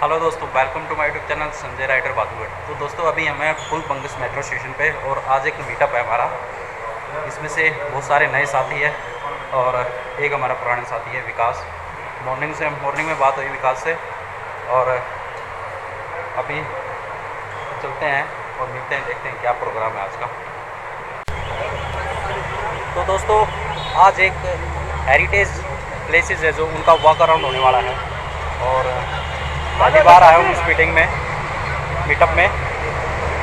Hello दोस्तों, welcome to my YouTube channel Sanjay rider Badugarh. तो दोस्तों अभी हमें फुल बंगस मेट्रो स्टेशन पे और आज एक मीटअप है हमारा। इसमें से बहुत सारे नए साथी है और एक हमारा पुराना साथी है विकास। मॉर्निंग में बात हुई विकास से और अभी चलते हैं और मिलते हैं, देखते हैं क्या प्रोग्राम है आज का। तो दोस्तों आज एक हेरिटेज प्लेसेस है जो उनका वॉक अराउंड होने वाला है और पहली बार आया हूँ इस मीटअप में।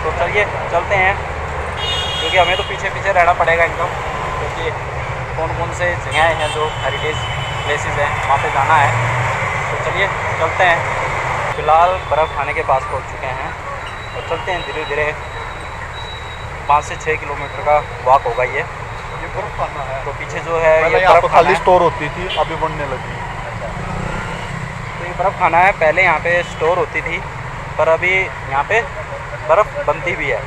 तो चलिए चलते हैं, क्योंकि हमें तो पीछे पीछे रहना पड़ेगा एकदम, क्योंकि कौन कौन से जगह हैं जो हेरिटेज प्लेसेस हैं वहाँ पे जाना है। तो चलिए चलते हैं। फ़िलहाल बर्फ़ खाने के पास पहुँच चुके हैं और चलते हैं धीरे धीरे। 5 से 6 किलोमीटर का वॉक होगा ये बर्फ खाना है। तो पीछे जो है ये यहाँ पर खाली स्टोर होती थी, अभी बनने लगी। तो ये बर्फ़ खाना है, पहले यहाँ पे स्टोर होती थी पर अभी यहाँ पे बर्फ़ बनती भी है।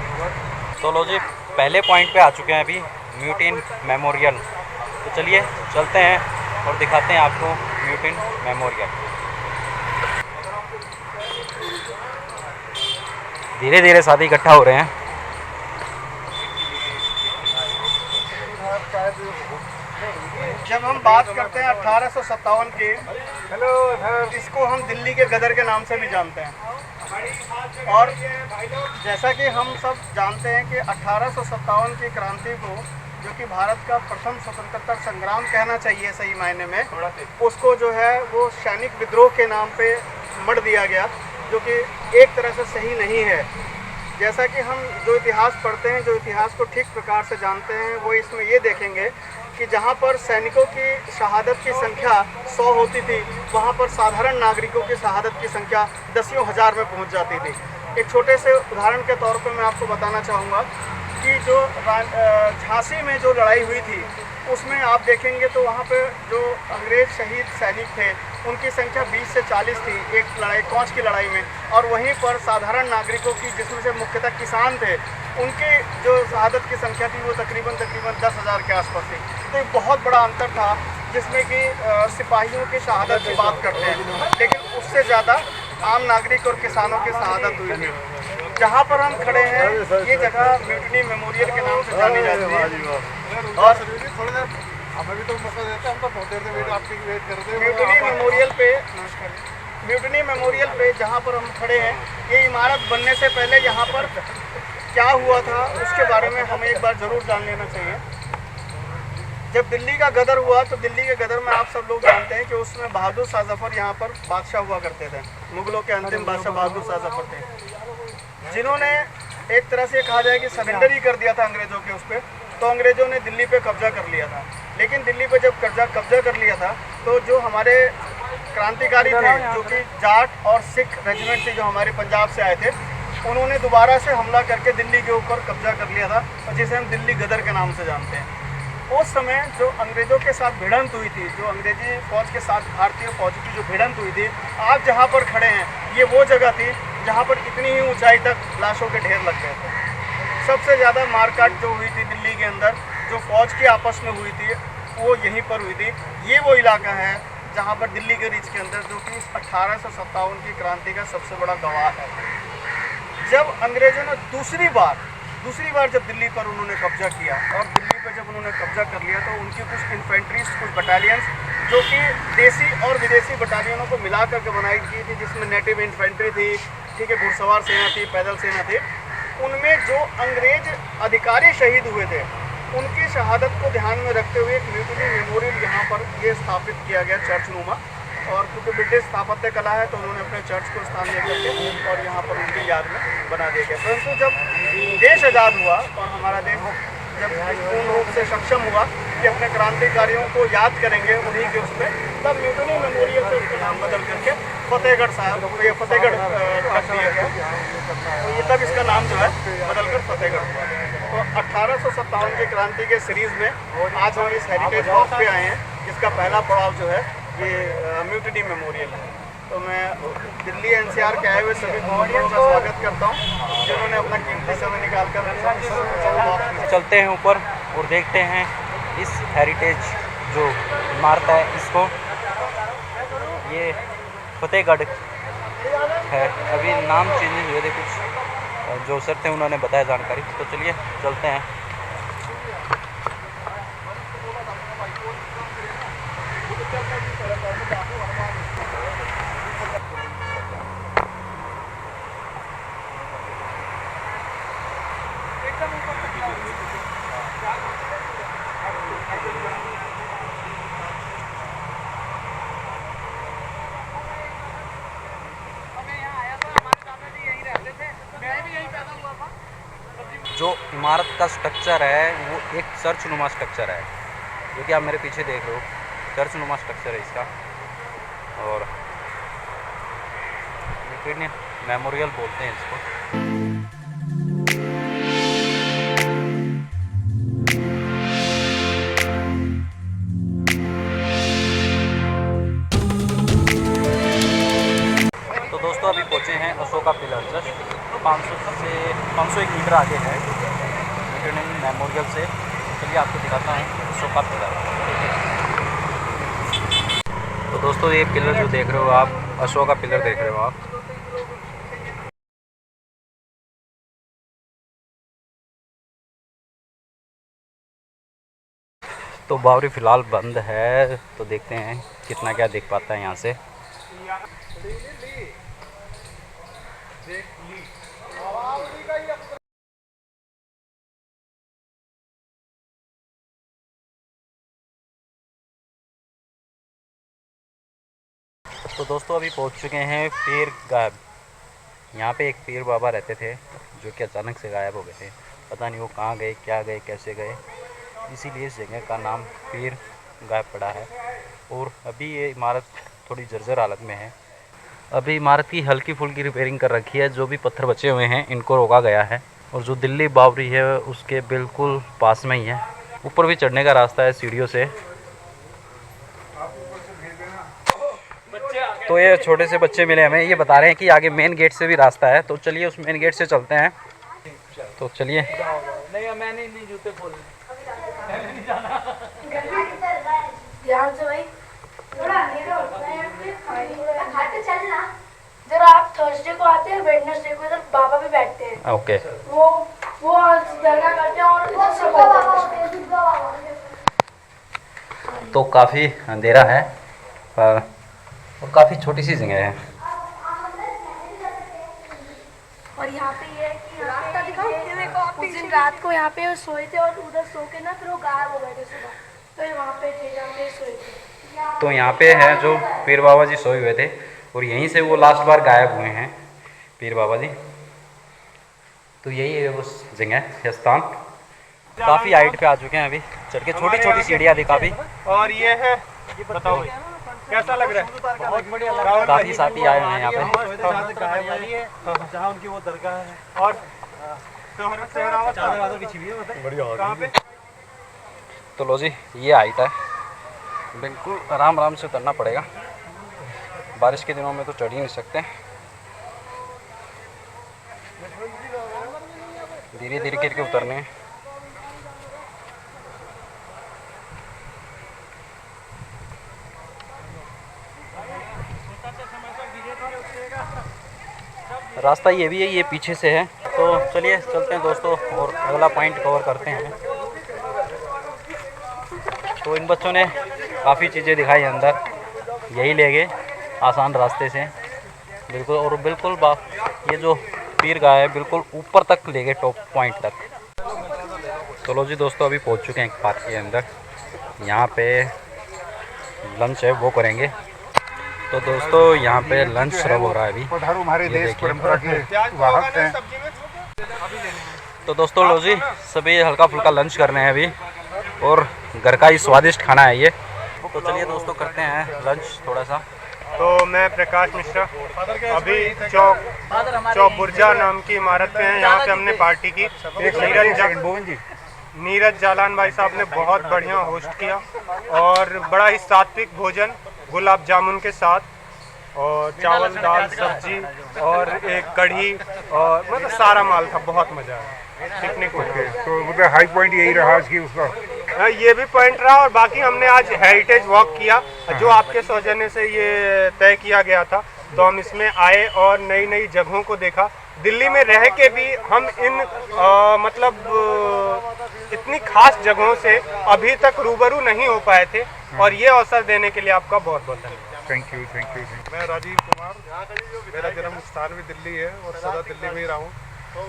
तो लो जी, पहले पॉइंट पे आ चुके हैं अभी, म्यूटिन मेमोरियल। तो चलिए चलते हैं और दिखाते हैं आपको म्यूटिन मेमोरियल। धीरे धीरे साथी इकट्ठा हो रहे हैं। जब हम बात करते हैं 1857 की, इसको हम दिल्ली के गदर के नाम से भी जानते हैं। और जैसा कि हम सब जानते हैं कि 1857 की क्रांति को, जो कि भारत का प्रथम स्वतंत्रता संग्राम कहना चाहिए सही मायने में, उसको जो है वो सैनिक विद्रोह के नाम पे मढ़ दिया गया, जो कि एक तरह से सही नहीं है। जैसा कि हम जो इतिहास पढ़ते हैं, जो इतिहास को ठीक प्रकार से जानते हैं, वो इसमें ये देखेंगे कि जहाँ पर सैनिकों की शहादत की संख्या 100 होती थी, वहाँ पर साधारण नागरिकों की शहादत की संख्या दसियों हज़ार में पहुँच जाती थी। एक छोटे से उदाहरण के तौर पर मैं आपको बताना चाहूँगा कि जो झांसी में जो लड़ाई हुई थी, उसमें आप देखेंगे तो वहाँ पे जो अंग्रेज़ शहीद सैनिक थे, उनकी संख्या 20 से 40 थी एक लड़ाई, कौच की लड़ाई में। और वहीं पर साधारण नागरिकों की, जिसमें से मुख्यतः किसान थे, उनकी जो शहादत की संख्या थी वो तकरीबन 10,000 के आसपास थी। तो एक बहुत बड़ा अंतर था, जिसमें कि सिपाहियों की शहादत की बात करते हैं, लेकिन उससे ज़्यादा आम नागरिक और किसानों की शहादत हुई थी। जहाँ पर हम खड़े हैं, ये जगह म्यूटिनी मेमोरियल के नाम से जानी जाती है। और हमें भी तो मौका देते हैं, हम तो बहुत देर से वेट कर रहे हैं। म्यूटिनी मेमोरियल पे जहाँ पर हम खड़े हैं, ये इमारत बनने से पहले यहाँ पर क्या हुआ था उसके बारे में हमें एक बार ज़रूर जान लेना चाहिए। जब दिल्ली का गदर हुआ, तो दिल्ली के गदर में आप सब लोग जानते हैं कि उसमें बहादुर शाह जफ़र यहाँ पर बादशाह हुआ करते थे। मुग़लों के अंतिम बादशाह बहादुर शाह जफ़र थे, जिन्होंने एक तरह से कहा जाए कि सरेंडर ही कर दिया था अंग्रेज़ों के उस पर। तो अंग्रेज़ों ने दिल्ली पे कब्जा कर लिया था। लेकिन दिल्ली पे जब कब्जा कर लिया था, तो जो हमारे क्रांतिकारी थे, जो कि जाट और सिख रेजिमेंट थे, जो हमारे पंजाब से आए थे, उन्होंने दोबारा से हमला करके दिल्ली के ऊपर कब्जा कर लिया था, और जिसे हम दिल्ली गदर के नाम से जानते हैं। उस समय जो अंग्रेज़ों के साथ भिड़ंत हुई थी, जो अंग्रेजी फ़ौज के साथ भारतीय फ़ौज की जो भिड़ंत हुई थी, आज जहाँ पर खड़े हैं, ये वो जगह थी जहाँ पर इतनी ही ऊंचाई तक लाशों के ढेर लग गए थे। सबसे ज़्यादा मारकाट जो हुई थी दिल्ली के अंदर, जो फ़ौज की आपस में हुई थी, वो यहीं पर हुई थी। ये वो इलाका है जहाँ पर दिल्ली के रीच के अंदर, जो कि 1857 की क्रांति का सबसे बड़ा गवाह है। जब अंग्रेज़ों ने दूसरी बार जब दिल्ली पर उन्होंने कब्जा किया, और दिल्ली पर जब उन्होंने कब्जा कर लिया, तो उनकी कुछ इन्फेंट्रीज, कुछ बटालियंस, जो कि देसी और विदेशी बटालियनों को मिला करके बनाई गई थी, जिसमें नेटिव इन्फेंट्री थी, ठीक है, घुड़सवार सेना थी, पैदल सेना थी, उनमें जो अंग्रेज अधिकारी शहीद हुए थे, उनकी शहादत को ध्यान में रखते हुए एक म्यूटिनी मेमोरियल यहाँ पर ये स्थापित किया गया, चर्चनुमा। और क्योंकि ब्रिटिश स्थापत्य कला है, तो उन्होंने अपने चर्च को स्थान दे करके और यहाँ पर उनकी याद में बना दिया गया। परंतु जब देश आज़ाद हुआ और हमारा देश जब पूर्ण रूप से सक्षम हुआ कि अपने क्रांतिकारियों को याद करेंगे उन्हीं के उसमें, तब म्यूटिनी मेमोरियल से उसका नाम बदल करके फतेहगढ़ साहब, ये फतेहगढ़ रख दिया गया। तो ये तब इसका नाम जो है बदलकर फतेहगढ़ हुआ। तो 1857 की क्रांति के सीरीज़ में आज हम इस हेरिटेज वॉक पे आए हैं, जिसका पहला पड़ाव जो है ये म्यूटिनी मेमोरियल है। तो मैं दिल्ली एनसीआर के आए हुए सभी लोगों का स्वागत करता हूँ, जिन्होंने अपना कीमती समय निकालकर। चलते हैं ऊपर और देखते हैं इस हेरिटेज जो इमारत है, इसको, ये फतेहगढ़ है। अभी नाम चेंजेस हुए थे कुछ, जो सर थे उन्होंने बताया जानकारी। तो चलिए चलते हैं। जो इमारत का स्ट्रक्चर है वो एक चर्चनुमा स्ट्रक्चर है, जो कि आप मेरे पीछे देख रहे हो। चर्चनुमा स्ट्रक्चर है इसका, और मेमोरियल बोलते हैं इसको। तो दोस्तों अभी पहुँचे हैं अशोका पिलर, जस्ट 501 मीटर आगे है मेमोरियल से। चलिए आपको दिखाता हूँ अशोका पिलर। तो दोस्तों ये पिलर जो देख रहे हो आप, अशोका पिलर देख रहे हो आप। तो बावरी फ़िलहाल बंद है, तो देखते हैं कितना क्या देख पाता है यहाँ से। तो दोस्तों अभी पहुँच चुके हैं पीर गायब। यहाँ पे एक पीर बाबा रहते थे जो कि अचानक से गायब हो गए थे। पता नहीं वो कहाँ गए, क्या गए, कैसे गए, इसीलिए इस जगह का नाम पीर गायब पड़ा है। और अभी ये इमारत थोड़ी जर्जर हालत में है। अभी इमारत की हल्की फुल्की रिपेयरिंग कर रखी है। जो भी पत्थर बचे हुए हैं इनको रोका गया है। और जो दिल्ली बावरी है उसके बिल्कुल पास में ही है। ऊपर भी चढ़ने का रास्ता है सीढ़ियों से। तो ये छोटे से बच्चे मिले हमें, ये बता रहे हैं कि आगे मेन गेट से भी रास्ता है। तो चलिए उस मेन गेट से चलते हैं। तो चलिए। नहीं मैंने नहीं जूते खोलने, ध्यान से भाई, थोड़ा अंधेरा होता है। चलना जरा, आप थर्सडे को आते हैं, वेडनेसडे को इधर बाबा भी बैठते हैं। ओके। वो दरगाह करते हैं और इधर सब होते हैं। तो काफ़ी अंधेरा है और काफ़ी छोटी सी जगह है। और यहाँ पे ये है कि रास्ता दिखाओ। उस दिन रात को यहाँ पे सोए थे और उधर सो के ना फिर वो गायब हो गए थे सुबह। तो ये वहाँ पे थे जहाँ पे सोए थे। तो यहाँ पे है जो पीर बाबा जी सोए हुए थे, और यहीं से वो लास्ट बार गायब हुए हैं पीर बाबा जी। तो यही है उस जगह स्थान। काफ़ी हाइट पे आ चुके हैं अभी, चढ़ के छोटी छोटी सीढ़ियाँ थी काफ़ी। और ये है, बताओ कैसा लग रहा है? बहुत बढ़िया लग रहा है। काफ़ी साथी आए हुए हैं यहाँ पे। जहाँ उनकी वो दरगाह है और चादर वादर बिछी हुई है, बढ़िया। कहाँ पे? तो लो जी, ये हाइट है। बिल्कुल आराम आराम से उतरना पड़ेगा। बारिश के दिनों में तो चढ़ ही नहीं सकते, धीरे धीरे करके उतरने हैं। रास्ता ये भी है, ये पीछे से है। तो चलिए चलते हैं दोस्तों और अगला पॉइंट कवर करते हैं। तो इन बच्चों ने काफ़ी चीज़ें दिखाई अंदर, यही ले गए आसान रास्ते से बिल्कुल। और बिल्कुल ये जो पीर गाह है बिल्कुल ऊपर तक ले गए, टॉप पॉइंट तक। चलो जी दोस्तों अभी पहुंच चुके हैं एक पार्क के अंदर। यहाँ पे लंच है वो करेंगे। तो दोस्तों यहाँ पे लंच सर्व हो रहा है अभी। पधारो हमारे देश परंपरा के वाहक हैं। तो दोस्तों लो जी, सभी हल्का फुल्का लंच करने हैं अभी, और घर का ही स्वादिष्ट खाना है ये। तो चलिए दोस्तों करते हैं लंच थोड़ा सा। तो मैं प्रकाश मिश्रा अभी चौक बुर्जा नाम की इमारत पे हैं। यहाँ पे हमने पार्टी की। नीरज जालान भाई साहब ने बहुत बढ़िया होस्ट किया और बड़ा ही सात्विक भोजन, गुलाब जामुन के साथ, और चावल दाल सब्जी और एक कढ़ी, और मतलब सारा माल था। बहुत मज़ा आया पिकनिक में। तो मतलब हाई पॉइंट यही रहा आज की उसका। ये भी पॉइंट रहा, और बाकी हमने आज हेरिटेज वॉक किया जो आपके सौजन्य से ये तय किया गया था। तो हम इसमें आए और नई नई जगहों को देखा। दिल्ली में रह के भी हम इन इतनी खास जगहों से अभी तक रूबरू नहीं हो पाए थे, और ये अवसर देने के लिए आपका बहुत बहुत धन्यवाद। Thank you thank you. मैं राजीव कुमार, मेरा जन्म स्थान भी दिल्ली है और सदा दिल्ली में ही रहा हूँ,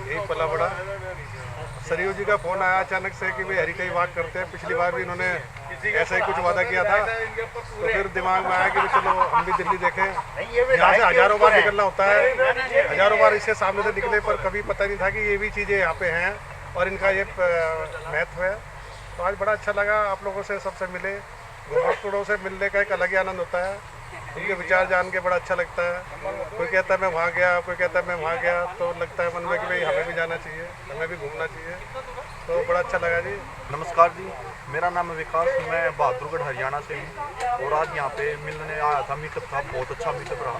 यही पला बड़ा। सरयू जी का फोन आया अचानक से कि भाई हेरिटेज वॉक करते हैं। पिछली बार भी इन्होंने ऐसा ही कुछ वादा किया था, तो फिर दिमाग में आया कि चलो हम भी दिल्ली देखें। यहाँ से हज़ारों बार निकलना होता है, हज़ारों बार इससे सामने से निकले, पर कभी पता नहीं था कि ये भी चीज़ें यहाँ पे हैं और इनका ये महत्व है। तो आज बड़ा अच्छा लगा, आप लोगों से सबसे मिले, घुमटोड़ों से मिलने का एक अलग ही आनंद होता है। उनके विचार जान के बड़ा अच्छा लगता है। कोई कहता है मैं वहाँ गया, कोई कहता है मैं वहाँ गया, तो लगता है मन में कि भाई हमें भी जाना चाहिए, हमें भी घूमना चाहिए। तो बड़ा अच्छा लगा जी। नमस्कार जी, मेरा नाम है विकास, मैं बहादुरगढ़ हरियाणा से हूँ और आज यहाँ पे मिलने आया था। मीटअप था, बहुत अच्छा मीटअप रहा,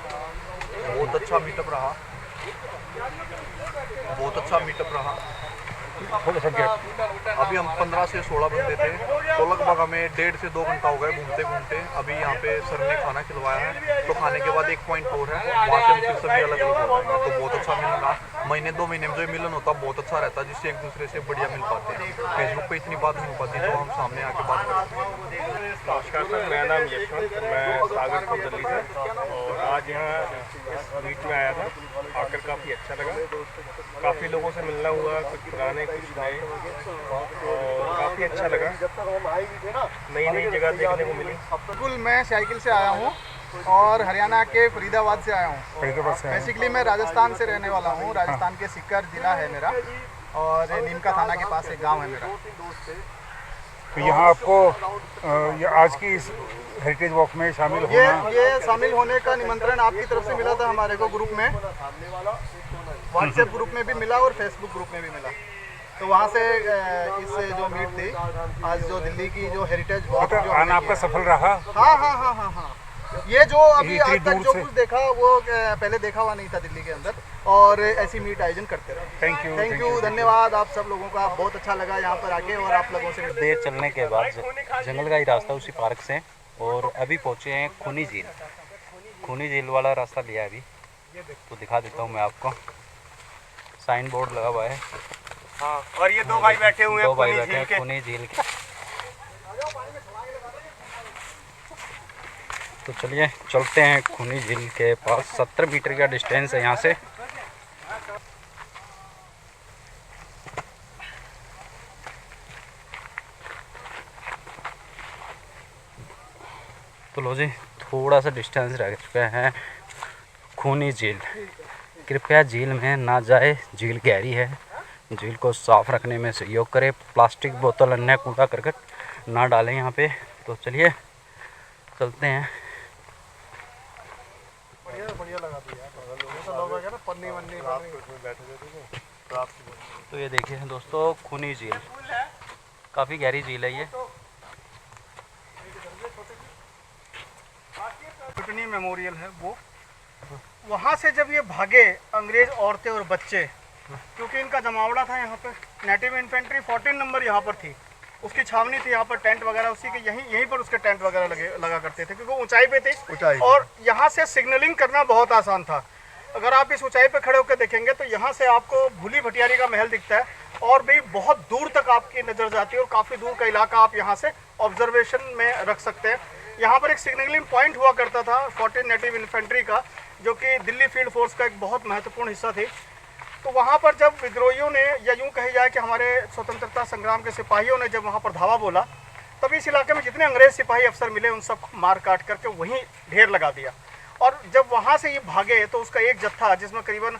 बहुत अच्छा मीटअप रहा, बहुत अच्छा मीटअप रहा। अभी हम 15 से 16 बंदे थे, तो लगभग हमें 1.5 से 2 घंटा हो गए घूमते घूमते। अभी यहाँ पे सर ने खाना खिलवाया है, तो खाने के बाद एक पॉइंट और है, वहाँ से हम फिर सभी अलग अलग हो जाएंगे। तो बहुत अच्छा मिलन रहा। महीने 2 महीने में जो मिलन होता है बहुत अच्छा रहता है, जिससे एक दूसरे से बढ़िया मिल पाते हैं। फेसबुक पे इतनी बात नहीं हो पाती, तो हम सामने आके बात करते हैं। नमस्कार सर, मेरा नाम यशवंत, मैं सागरपुर दिल्ली से, और आज यहाँ इस मीट में आया था। आकर काफ़ी अच्छा लगा, काफ़ी लोगों से मिलना हुआ, कुछ पुराने कुछ नए, और काफ़ी अच्छा लगा। नई नई जगह देखने को मिली। बिल्कुल, मैं साइकिल से आया हूँ और हरियाणा के फरीदाबाद से आया हूँ। बेसिकली मैं राजस्थान से रहने वाला हूँ, राजस्थान के सीकर ज़िला है मेरा, और नीमका थाना के पास एक गांव है मेरा। तो यहाँ आपको आज की इस हेरिटेज वॉक में शामिल होना, ये शामिल होने का निमंत्रण आपकी तरफ से मिला था हमारे को ग्रुप में, व्हाट्सएप ग्रुप में भी मिला और फेसबुक ग्रुप में भी मिला। तो वहाँ से इस जो मीट थी आज, जो दिल्ली की जो हेरिटेज वॉक जो आना आपका सफल रहा। हाँ। ये जो अभी आज तक जो कुछ देखा वो पहले देखा हुआ नहीं था दिल्ली के अंदर, और ऐसी मीट आयोजन करते रहे। थैंक यू, धन्यवाद आप सब लोगों का। बहुत अच्छा लगा यहाँ पर आके, और आप लोगों से देर चलने के बाद जंगल का ही रास्ता उसी पार्क से, और अभी पहुँचे हैं खूनी झील। खूनी झील वाला रास्ता लिया अभी, तो दिखा देता हूँ मैं आपको। साइन बोर्ड लगा हुआ है। हाँ, और ये 2 भाई बैठे हुए हैं, 2 भाई बैठे हैं खूनी झील के। तो चलिए चलते हैं खूनी झील के पास। 70 मीटर का डिस्टेंस है यहाँ से। तो लो जी, थोड़ा सा डिस्टेंस रह चुका है खूनी झील। कृपया झील में ना जाए, झील गहरी है। झील को साफ रखने में सहयोग करें, प्लास्टिक बोतल अन्य कूड़ा करकट ना डालें यहाँ पे। तो चलिए चलते हैं। बढ़िया लगा यार, पन्नी वन्नी उसमें बैठे थे। तो ये देखिए दोस्तों, खूनी झील, काफ़ी गहरी झील है ये। पिटनी मेमोरियल है वो। वहाँ से जब ये भागे अंग्रेज औरतें और बच्चे, क्योंकि इनका जमावड़ा था यहाँ पे, नेटिव इन्फेंट्री 14 नंबर यहाँ पर थी, उसकी छावनी थी यहाँ पर, टेंट वगैरह उसी के यहीं पर उसके टेंट वगैरह लगा करते थे, क्योंकि वो ऊंचाई पे थे और यहाँ से सिग्नलिंग करना बहुत आसान था। अगर आप इस ऊंचाई पे खड़े होकर देखेंगे तो यहाँ से आपको भूली भटियारी का महल दिखता है, और भी बहुत दूर तक आपकी नज़र जाती है, और काफ़ी दूर का इलाका आप यहाँ से ऑब्जर्वेशन में रख सकते हैं। यहाँ पर एक सिग्नलिंग पॉइंट हुआ करता था 14 नेटिव इन्फेंट्री का, जो कि दिल्ली फील्ड फोर्स का एक बहुत महत्वपूर्ण हिस्सा थी। तो वहाँ पर जब विद्रोहियों ने, या यूँ कही जाए कि हमारे स्वतंत्रता संग्राम के सिपाहियों ने जब वहाँ पर धावा बोला, तब इस इलाके में जितने अंग्रेज सिपाही अफसर मिले उन सबको मार काट करके वहीं ढेर लगा दिया। और जब वहाँ से ये भागे तो उसका एक जत्था, जिसमें करीबन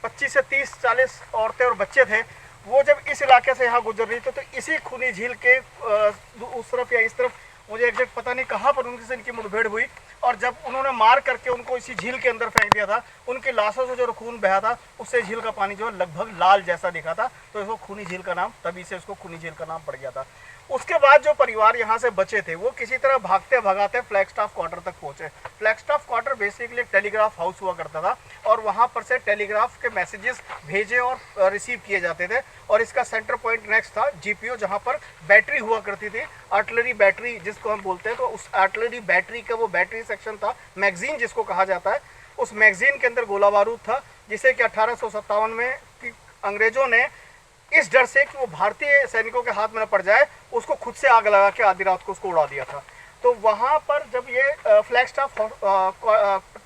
25 से 30-40 औरतें और बच्चे थे, वो जब इस इलाके से यहाँ गुजर रही थी, तो इसी खूनी झील के उस तरफ या इस तरफ, मुझे एग्जैक्ट पता नहीं कहाँ पर उनसे इनकी मुठभेड़ हुई, और जब उन्होंने मार करके उनको इसी झील के अंदर फेंक दिया था, उनकी लाशों से जो खून बहा था उससे झील का पानी जो है लगभग लाल जैसा दिखा था, तो इसको खूनी झील का नाम, तभी से इसको खूनी झील का नाम पड़ गया था। उसके बाद जो परिवार यहाँ से बचे थे वो किसी तरह भागते भगाते फ्लैगस्टाफ क्वार्टर तक पहुँचे। फ्लैगस्टाफ क्वार्टर बेसिकली एक टेलीग्राफ हाउस हुआ करता था, और वहाँ पर से टेलीग्राफ के मैसेजेस भेजे और रिसीव किए जाते थे। और इसका सेंटर पॉइंट नेक्स्ट था जीपीओ, जहाँ पर बैटरी हुआ करती थी, आर्टिलरी बैटरी जिसको हम बोलते हैं। तो उस आर्टिलरी बैटरी का वो बैटरी सेक्शन था, मैगजीन जिसको कहा जाता है, उस मैगजीन के अंदर गोला बारूद था, जिसे कि 1857 में अंग्रेजों ने इस डर से कि वो भारतीय सैनिकों के हाथ में न पड़ जाए, उसको खुद से आग लगा के आधी रात को उसको उड़ा दिया था। तो वहाँ पर जब ये फ्लैगस्टाफ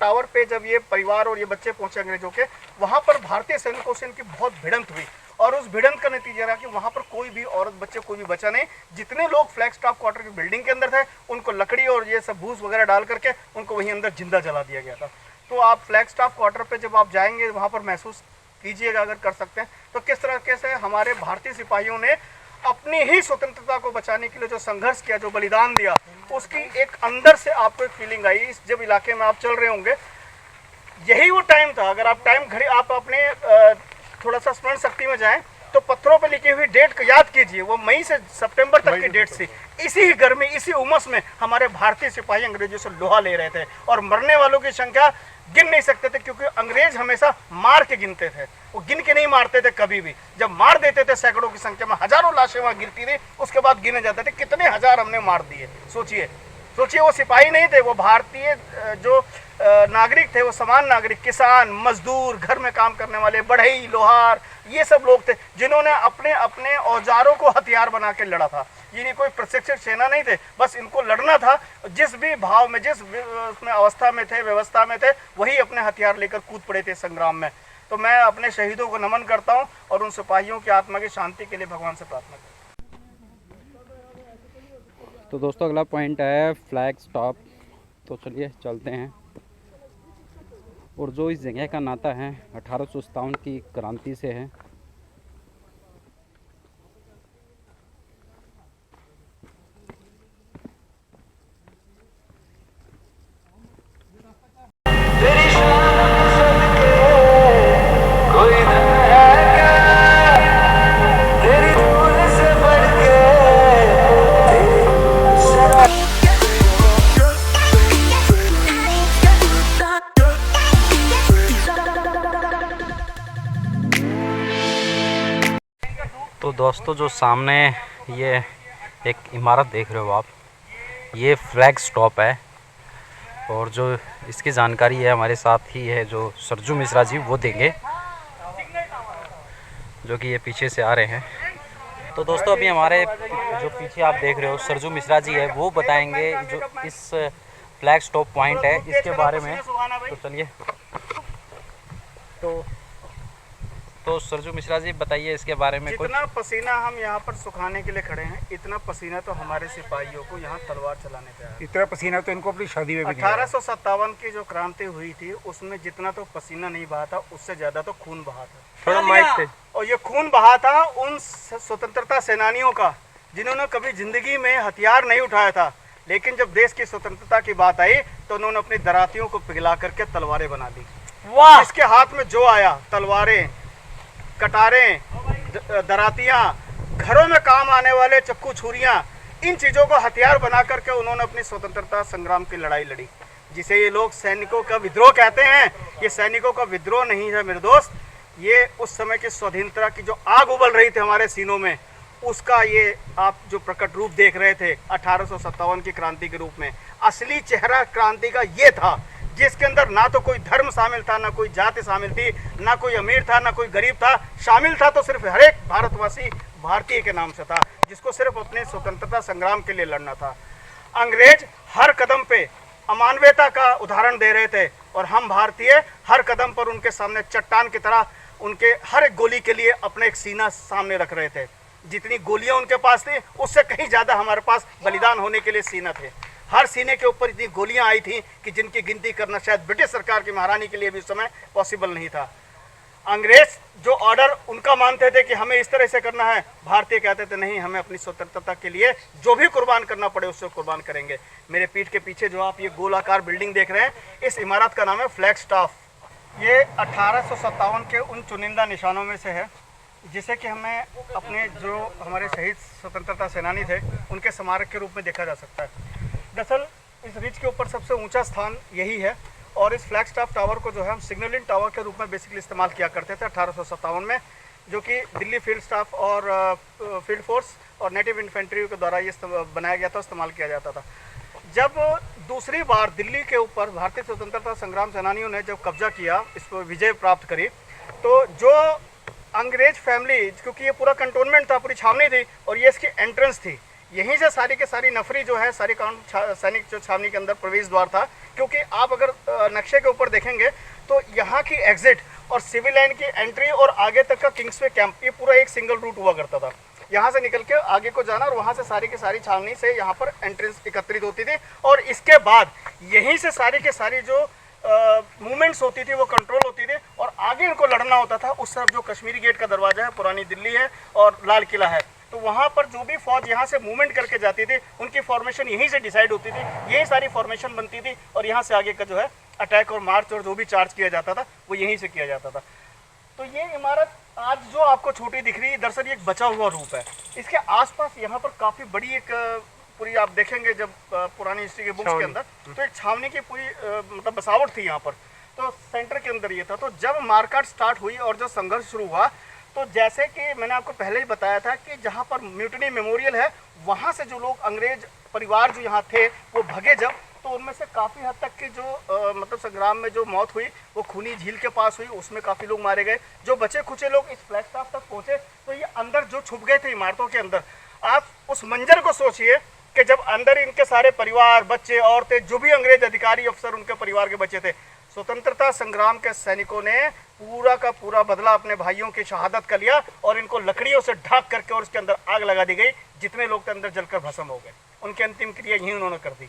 टावर पे जब ये परिवार और ये बच्चे पहुँचे अंग्रेजों के, वहाँ पर भारतीय सैनिकों से इनकी बहुत भिड़ंत हुई और उस भिड़ंत का नतीजा रहा कि वहाँ पर कोई भी औरत बच्चे कोई भी बचा नहीं। जितने लोग फ्लैगस्टाफ क्वार्टर की बिल्डिंग के अंदर थे, उनको लकड़ी और ये सब भूस वगैरह डाल करके उनको वहीं अंदर जिंदा जला दिया गया था। तो आप फ्लैगस्टाफ क्वार्टर पे जब आप जाएंगे, वहाँ पर महसूस कीजिएगा अगर कर सकते हैं, तो किस तरीके से हमारे भारतीय सिपाहियों ने अपनी ही स्वतंत्रता को बचाने के लिए जो संघर्ष किया, जो बलिदान दिया, उसकी एक अंदर से आपको एक फीलिंग आई। इस जब इलाके में आप चल रहे होंगे, यही वो टाइम था। अगर आप टाइम घड़ी आप अपने थोड़ा सा स्मरण शक्ति में जाएं, तो पत्थरों पे लिखी हुई डेट को याद कीजिए, वो मई से सितंबर तक की डेट थी। इसी गर्मी, इसी उमस में हमारे भारतीय सिपाही अंग्रेजों से लोहा ले रहे थे और मरने वालों की संख्या गिन नहीं सकते थे, क्योंकि अंग्रेज हमेशा मार के गिनते थे, वो गिन के नहीं मारते थे कभी भी। जब मार देते थे सैकड़ों की संख्या में, हजारों लाशें वहां गिरती थी, उसके बाद गिने जाते थे कितने हजार हमने मार दिए। सोचिए वो सिपाही नहीं थे, वो भारतीय जो नागरिक थे, वो समान नागरिक, किसान, मजदूर, घर में काम करने वाले, बढ़ई, लोहार, ये सब लोग थे जिन्होंने अपने अपने औजारों को हथियार बना के लड़ा था। ये कोई प्रशिक्षित सेना नहीं थे, बस इनको लड़ना था। जिस भी भाव में, जिस उसमें अवस्था में थे, व्यवस्था में थे, वही अपने हथियार लेकर कूद पड़े थे संग्राम में। तो मैं अपने शहीदों को नमन करता हूँ और उन सिपाहियों की आत्मा की शांति के लिए भगवान से प्रार्थना करता हूँ। तो दोस्तों अगला पॉइंट है फ्लैग स्टॉप। तो चलिए चलते हैं। और जो इस जगह का नाता है 1857 की क्रांति से है। तो दोस्तों जो सामने ये एक इमारत देख रहे हो आप, ये फ्लैग स्टॉप है। और जो इसकी जानकारी है हमारे साथ ही है जो सरजू मिश्रा जी, वो देंगे, जो कि ये पीछे से आ रहे हैं। तो दोस्तों अभी हमारे जो पीछे आप देख रहे हो सरजू मिश्रा जी है, वो बताएंगे जो इस फ्लैग स्टॉप पॉइंट है इसके बारे में। तो चलिए, तो सरजू मिश्रा जी बताइए इसके बारे में। जितना पसीना हम यहाँ पर सुखाने के लिए खड़े हैं, इतना पसीना तो हमारे सिपाहियों को यहाँ तलवार चलाने पे आया। इतना पसीना तो इनको अपनी शादी में भी नहीं आया। 1857 की जो क्रांति हुई थी, उसमें जितना तो पसीना नहीं बहा था, उससे ज्यादा तो खून बहा था। थोड़ा माइक पे। और ये खून बहा था उन स्वतंत्रता सेनानियों का जिन्होंने कभी जिंदगी में हथियार नहीं उठाया था, लेकिन जब देश की स्वतंत्रता की बात आई तो उन्होंने अपनी दरातियों को पिघला करके तलवारें बना दी। वाह! इसके हाथ में जो आया, तलवारें, कटारें, दरातियां, घरों में काम आने वाले चक्कू छुरियां, इन चीज़ों को हथियार बना करके उन्होंने अपनी स्वतंत्रता संग्राम की लड़ाई लड़ी, जिसे ये लोग सैनिकों का विद्रोह कहते हैं। ये सैनिकों का विद्रोह नहीं है मेरे दोस्त, ये उस समय की स्वाधीनता की जो आग उबल रही थी हमारे सीनों में, उसका ये आप जो प्रकट रूप देख रहे थे 1857 की क्रांति के रूप में। असली चेहरा क्रांति का ये था, जिसके अंदर ना तो कोई धर्म शामिल था, ना कोई जाति शामिल थी, ना कोई अमीर था, ना कोई गरीब था। शामिल था तो सिर्फ हर एक भारतवासी भारतीय के नाम से था, जिसको सिर्फ अपने स्वतंत्रता संग्राम के लिए लड़ना था। अंग्रेज हर कदम पे अमानवीयता का उदाहरण दे रहे थे और हम भारतीय हर कदम पर उनके सामने चट्टान की तरह उनके हर एक गोली के लिए अपने एक सीना सामने रख रहे थे। जितनी गोलियां उनके पास थी, उससे कहीं ज़्यादा हमारे पास बलिदान होने के लिए सीना थे। हर सीने के ऊपर इतनी गोलियां आई थी कि जिनकी गिनती करना शायद ब्रिटिश सरकार की महारानी के लिए भी उस समय पॉसिबल नहीं था। अंग्रेज जो ऑर्डर उनका मानते थे कि हमें इस तरह से करना है, भारतीय कहते थे नहीं, हमें अपनी स्वतंत्रता के लिए जो भी कुर्बान करना पड़े उससे कुर्बान करेंगे। मेरे पीठ के पीछे जो आप ये गोलाकार बिल्डिंग देख रहे हैं, इस इमारत का नाम है फ्लैग स्टाफ। ये 1857 के उन चुनिंदा निशानों में से है जिसे कि हमें अपने जो हमारे शहीद स्वतंत्रता सेनानी थे उनके स्मारक के रूप में देखा जा सकता है। दरअसल इस रिज के ऊपर सबसे ऊंचा स्थान यही है और इस फ्लैग स्टाफ टावर को जो है हम सिग्नलिंग टावर के रूप में बेसिकली इस्तेमाल किया करते थे 1857 में, जो कि दिल्ली फील्ड स्टाफ और फील्ड फोर्स और नेटिव इन्फेंट्री के द्वारा ये बनाया गया था, इस्तेमाल किया जाता था। जब दूसरी बार दिल्ली के ऊपर भारतीय स्वतंत्रता संग्राम सेनानियों ने जब कब्जा किया, इसको विजय प्राप्त करी, तो जो अंग्रेज फैमिली, क्योंकि ये पूरा कंटोनमेंट था, पूरी छावनी थी और ये इसकी एंट्रेंस थी, यहीं से सारी के सारी नफरी जो है, सारी सैनिक जो छावनी के अंदर प्रवेश द्वार था। क्योंकि आप अगर नक्शे के ऊपर देखेंगे तो यहाँ की एग्जिट और सिविल लाइन की एंट्री और आगे तक का किंग्सवे कैंप, ये पूरा एक सिंगल रूट हुआ करता था। यहाँ से निकल के आगे को जाना और वहाँ से सारी की सारी छावनी से यहाँ पर एंट्रेंस एकत्रित होती थी और इसके बाद यहीं से सारी के सारी जो मूवमेंट्स होती थी वो कंट्रोल होती थी और आगे इनको लड़ना होता था। उस तरफ जो कश्मीरी गेट का दरवाजा है, पुरानी दिल्ली है और लाल किला है, तो वहाँ पर जो भी फौज यहाँ से मूवमेंट करके जाती थी उनकी फॉर्मेशन यहीं से डिसाइड होती थी, यही सारी फॉर्मेशन बनती थी और यहाँ से आगे का जो है अटैक और मार्च और जो भी चार्ज किया जाता था वो यहीं से किया जाता था। तो ये इमारत आज जो आपको छोटी दिख रही है, दरअसल ये एक बचा हुआ रूप है। इसके आसपास यहाँ पर काफ़ी बड़ी एक पूरी आप देखेंगे जब पुरानी हिस्ट्री के बुक्स के अंदर, तो एक छावनी की पूरी मतलब बसावट थी यहाँ पर, तो सेंटर के अंदर ये था। तो जब मारकाट स्टार्ट हुई और जो संघर्ष शुरू हुआ, तो जैसे कि मैंने आपको पहले ही बताया था कि जहाँ पर म्यूटनी मेमोरियल है, वहाँ से जो लोग अंग्रेज परिवार जो यहाँ थे वो भगे जब, तो उनमें से काफ़ी हद तक की जो मतलब संग्राम में जो मौत हुई वो खूनी झील के पास हुई, उसमें काफ़ी लोग मारे गए। जो बचे खुचे लोग इस फ्लैग स्टाफ तक पहुँचे, तो ये अंदर जो छुप गए थे इमारतों के अंदर, आप उस मंजर को सोचिए कि जब अंदर इनके सारे परिवार, बच्चे, औरतें, जो भी अंग्रेज अधिकारी अफसर उनके परिवार के बच्चे थे, स्वतंत्रता संग्राम के सैनिकों ने पूरा का पूरा बदला अपने भाइयों की शहादत का लिया और इनको लकड़ियों से ढक करके और उसके अंदर आग लगा दी गई। जितने लोग के अंदर जलकर भस्म हो गए, उनकी अंतिम क्रिया यही उन्होंने कर दी।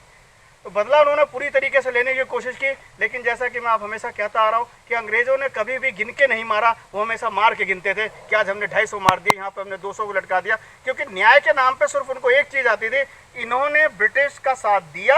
तो बदला उन्होंने पूरी तरीके से लेने की कोशिश की, लेकिन जैसा कि मैं आप हमेशा कहता आ रहा हूँ कि अंग्रेजों ने कभी भी गिन के नहीं मारा, वो हमेशा मार के गिनते थे कि आज हमने 250 मार दिए, यहाँ पे हमने 200 को लटका दिया। क्योंकि न्याय के नाम पे सिर्फ उनको एक चीज़ आती थी, इन्होंने ब्रिटिश का साथ दिया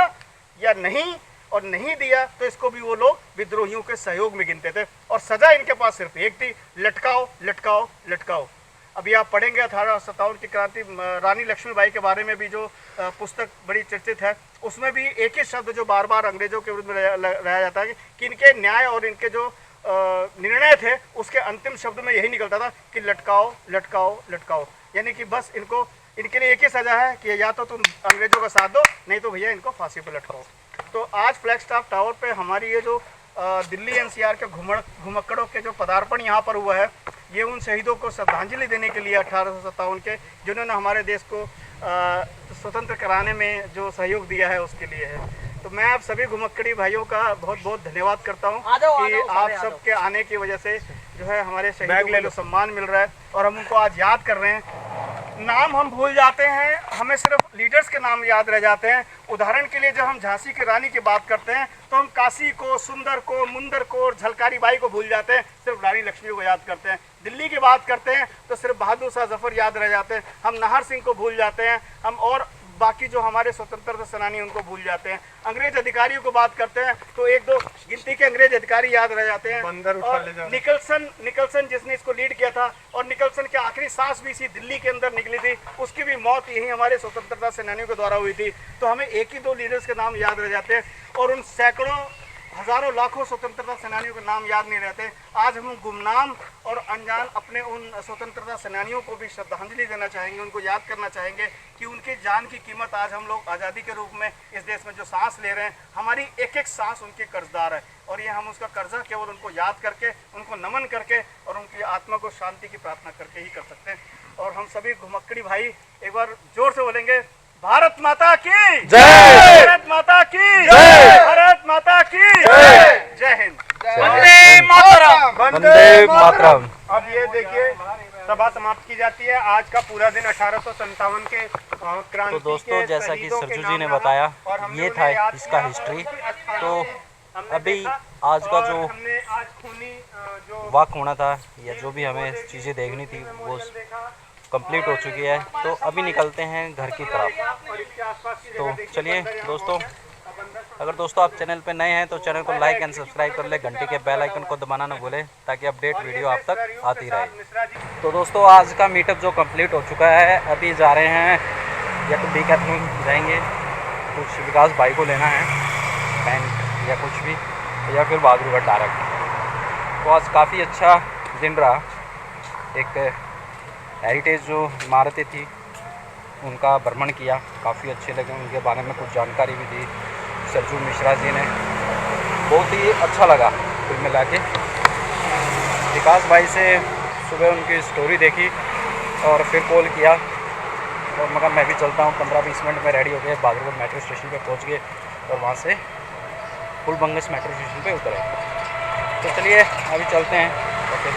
या नहीं, और नहीं दिया तो इसको भी वो लोग विद्रोहियों के सहयोग में गिनते थे और सजा इनके पास सिर्फ एक थी, लटकाओ लटकाओ लटकाओ। अभी आप पढ़ेंगे 1857 की क्रांति, रानी लक्ष्मीबाई के बारे में भी जो पुस्तक बड़ी चर्चित है, उसमें भी एक ही शब्द जो बार बार अंग्रेजों के विरुद्ध में रहा जाता है कि इनके न्याय और इनके जो निर्णय थे उसके अंतिम शब्द में यही निकलता था कि लटकाओ लटकाओ लटकाओ। यानी कि बस इनके लिए एक ही सजा है कि या तो तुम अंग्रेजों का साथ दो, नहीं तो भैया इनको फांसी पर लटकाओ। तो आज फ्लैग स्टाफ टावर पे हमारी ये जो दिल्ली एनसीआर के घुमक्कड़ों के जो पदार्पण यहाँ पर हुआ है, ये उन शहीदों को श्रद्धांजलि देने के लिए 1857 के, जिन्होंने हमारे देश को स्वतंत्र कराने में जो सहयोग दिया है उसके लिए है। तो मैं आप सभी घुमक्कड़ी भाइयों का बहुत बहुत धन्यवाद करता हूँ कि आप सबके आने की वजह से जो है हमारे शहीदों को सम्मान मिल रहा है और हम उनको आज याद कर रहे हैं। नाम हम भूल जाते हैं, हमें सिर्फ लीडर्स के नाम याद रह जाते हैं। उदाहरण के लिए जब हम झांसी की रानी की बात करते हैं तो हम काशी को, सुंदर को, मुंदर को और झलकारी बाई को भूल जाते हैं, सिर्फ रानी लक्ष्मी को याद करते हैं। दिल्ली की बात करते हैं तो सिर्फ बहादुर शाह जफर याद रह जाते हैं, हम नाहर सिंह को भूल जाते हैं, हम और बाकी जो हमारे स्वतंत्रता सेनानी उनको भूल जाते हैं। अंग्रेज अधिकारियों को बात करते हैं तो एक दो गिनती के अंग्रेज अधिकारी याद रह जाते हैं। और निकलसन जिसने इसको लीड किया था और निकलसन की आखिरी सांस भी इसी दिल्ली के अंदर निकली थी, उसकी भी मौत यही हमारे स्वतंत्रता सेनानियों के द्वारा हुई थी। तो हमें एक ही दो लीडर्स के नाम याद रह जाते हैं और उन सैकड़ों, हजारों, लाखों स्वतंत्रता सेनानियों के नाम याद नहीं रहते। आज हम गुमनाम और अनजान अपने उन स्वतंत्रता सेनानियों को भी श्रद्धांजलि देना चाहेंगे, उनको याद करना चाहेंगे कि उनकी जान की कीमत आज हम लोग आज़ादी के रूप में इस देश में जो सांस ले रहे हैं, हमारी एक एक सांस उनके कर्जदार है और ये हम उसका कर्जा केवल उनको याद करके, उनको नमन करके और उनकी आत्मा को शांति की प्रार्थना करके ही कर सकते हैं। और हम सभी घुमक्कड़ी भाई एक बार जोर से बोलेंगे, भारत माता की जय, भारत माता की जय, भारत माता की जय, जय हिंद, वंदे मातरम, वंदे मातरम। अब ये देखिए सभा समाप्त की जाती है। आज का पूरा दिन 1857 के क्रांति तो दोस्तों, जैसा कि सरजू जी ने बताया, ये था इसका हिस्ट्री। तो अभी आज का जो वक्त होना था या जो भी हमें चीज़ें देखनी थी वो कंप्लीट हो चुकी है। तो अभी निकलते हैं घर की तरफ। तो चलिए दोस्तों, अगर दोस्तों आप चैनल पे नए हैं तो चैनल को लाइक एंड सब्सक्राइब कर ले, घंटी के बेल आइकन को दबाना ना भूलें ताकि अपडेट वीडियो आप तक आती रहे। तो दोस्तों, आज का मीटअप जो कंप्लीट हो चुका है, अभी जा रहे हैं या तो डीकैथलॉन जाएंगे, कुछ विकास भाई को लेना है पैंट या कुछ भी, या फिर बहादुरगढ़ डायरेक्ट। तो आज काफ़ी अच्छा दिन रहा। एक हेरिटेज जो इमारतें थी उनका भ्रमण किया, काफ़ी अच्छे लगे, उनके बारे में कुछ जानकारी भी दी सरजू मिश्रा जी ने। बहुत ही अच्छा लगा कुल मिला के। विकास भाई से सुबह उनकी स्टोरी देखी और फिर कॉल किया और मैं भी चलता हूँ। 15-20 मिनट में रेडी हो गए, बहादुरगढ़ मेट्रो स्टेशन पे पहुँच गए और वहाँ से फुलबंगस मेट्रो स्टेशन पे उतरे। तो चलिए अभी चलते हैं। ओके,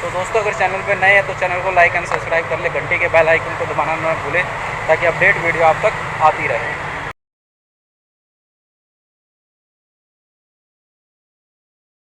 तो दोस्तों अगर चैनल पे नए हैं तो चैनल को लाइक एंड सब्सक्राइब कर ले, घंटे के बेल आइकन को दबाना ना भूलें ताकि अपडेट वीडियो आप तक आती रहे।